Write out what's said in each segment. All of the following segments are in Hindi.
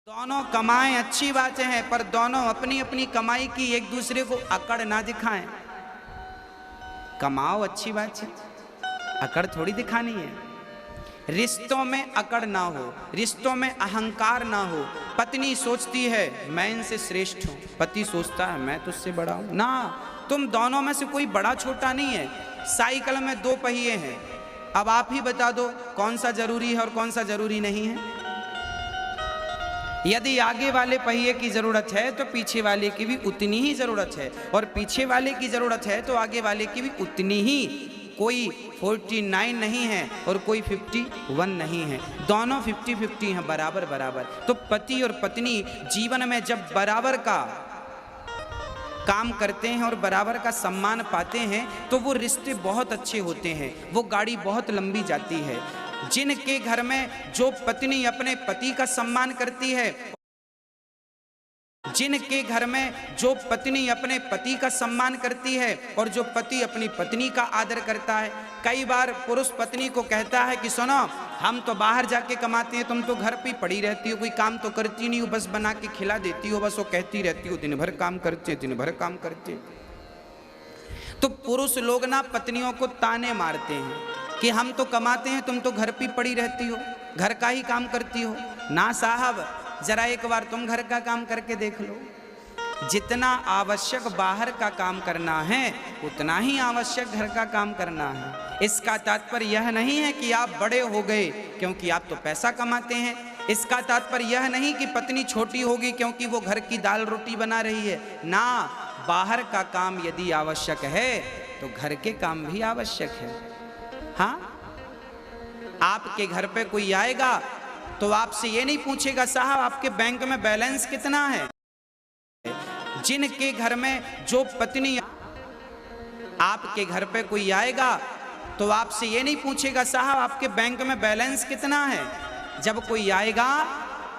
दोनों कमाएं अच्छी बातें हैं, पर दोनों अपनी अपनी कमाई की एक दूसरे को अकड़ ना दिखाएं। कमाओ अच्छी बात है, अकड़ थोड़ी दिखानी है। रिश्तों में अकड़ ना हो, रिश्तों में अहंकार ना हो। पत्नी सोचती है मैं इनसे श्रेष्ठ हूं, पति सोचता है मैं तुझसे बड़ा हूं। ना, तुम दोनों में से कोई बड़ा छोटा नहीं है। साइकिल में दो पहिए हैं, अब आप ही बता दो कौन सा जरूरी है और कौन सा जरूरी नहीं है। यदि आगे वाले पहिए की जरूरत है तो पीछे वाले की भी उतनी ही जरूरत है, और पीछे वाले की जरूरत है तो आगे वाले की भी उतनी ही। कोई 49 नहीं है और कोई 51 नहीं है, दोनों 50-50 हैं, बराबर बराबर। तो पति और पत्नी जीवन में जब बराबर का काम करते हैं और बराबर का सम्मान पाते हैं तो वो रिश्ते बहुत अच्छे होते हैं, वो गाड़ी बहुत लंबी जाती है। जिनके घर में जो पत्नी अपने पति का सम्मान करती है, जिनके घर में जो पत्नी अपने पति का सम्मान करती है और जो पति अपनी पत्नी का आदर करता है। कई बार पुरुष पत्नी को कहता है कि सुनो, हम तो बाहर जाके कमाते हैं, तुम तो घर पे पड़ी रहती हो, कोई काम तो करती नहीं हो, बस बना के खिला देती हो, बस वो कहती रहती हो दिन भर काम करते, दिन भर काम करते। तो पुरुष लोग ना पत्नियों को ताने मारते हैं कि हम तो कमाते हैं, तुम तो घर पे पड़ी रहती हो, घर का ही काम करती हो। ना साहब, जरा एक बार तुम घर का काम करके देख लो। जितना आवश्यक बाहर का काम करना है उतना ही आवश्यक घर का काम करना है। इसका तात्पर्य यह नहीं है कि आप बड़े हो गए क्योंकि आप तो पैसा कमाते हैं। इसका तात्पर्य यह नहीं कि पत्नी छोटी होगी क्योंकि वो घर की दाल रोटी बना रही है। ना, बाहर का काम यदि आवश्यक है तो घर के काम भी आवश्यक है। हाँ, आपके घर पे कोई आएगा तो आपसे ये नहीं पूछेगा साहब आपके बैंक में बैलेंस कितना है। जिनके घर में जो पत्नी, आपके घर पे कोई आएगा तो आपसे ये नहीं पूछेगा साहब आपके बैंक में बैलेंस कितना है। जब कोई आएगा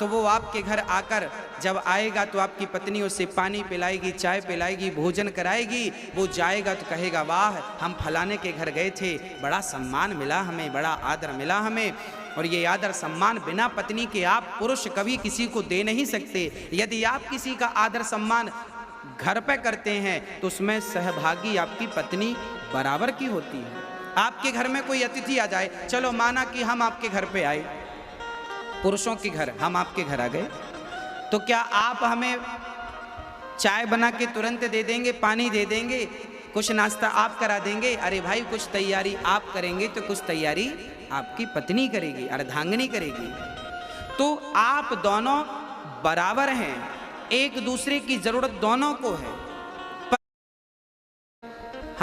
तो वो आपके घर आकर, जब आएगा तो आपकी पत्नी उसे पानी पिलाएगी, चाय पिलाएगी, भोजन कराएगी। वो जाएगा तो कहेगा वाह, हम फलाने के घर गए थे, बड़ा सम्मान मिला हमें, बड़ा आदर मिला हमें। और ये आदर सम्मान बिना पत्नी के आप पुरुष कभी किसी को दे नहीं सकते। यदि आप किसी का आदर सम्मान घर पे करते हैं तो उसमें सहभागी आपकी पत्नी बराबर की होती है। आपके घर में कोई अतिथि आ जाए, चलो माना कि हम आपके घर पे आए, पुरुषों के घर हम आपके घर आ गए, तो क्या आप हमें चाय बना के तुरंत दे देंगे, पानी दे देंगे, कुछ नाश्ता आप करा देंगे? अरे भाई, कुछ तैयारी आप करेंगे तो कुछ तैयारी आपकी पत्नी करेगी, अर्धांगिनी करेगी। तो आप दोनों बराबर हैं, एक दूसरे की जरूरत दोनों को है।